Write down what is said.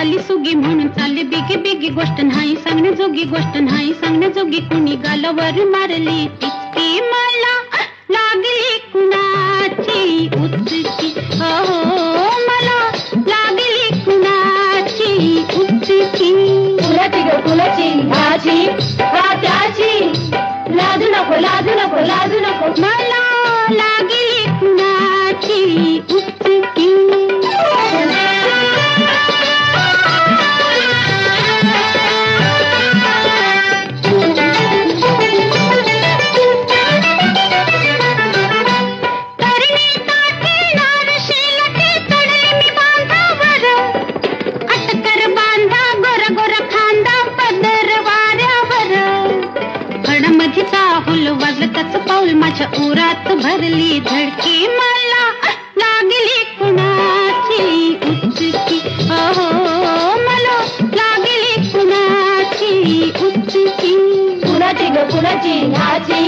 आली सुगी म्हणून चालली बिगी बिगी, गोष्ट नाही सांगण्याजोगी, गोष्ट नाही सांगण्याजोगी. कुणी गालावर मारली टिचकी, मला लागली कुणाची उचकी. हो मला लागली कुणाची उचकी. कुणाची ग कुणाची, ह्याची का त्याची? लाजू नको लाजू नको लाजू नको. मला लागली कुणाची उचकी. फुल वाजताच पाऊल माझ्या उरात भरली धडकी, मला लागली कुणाची उचकी. हो मला लागली कुणाची उचकी. कुणाची ग कुणाची, ह्याची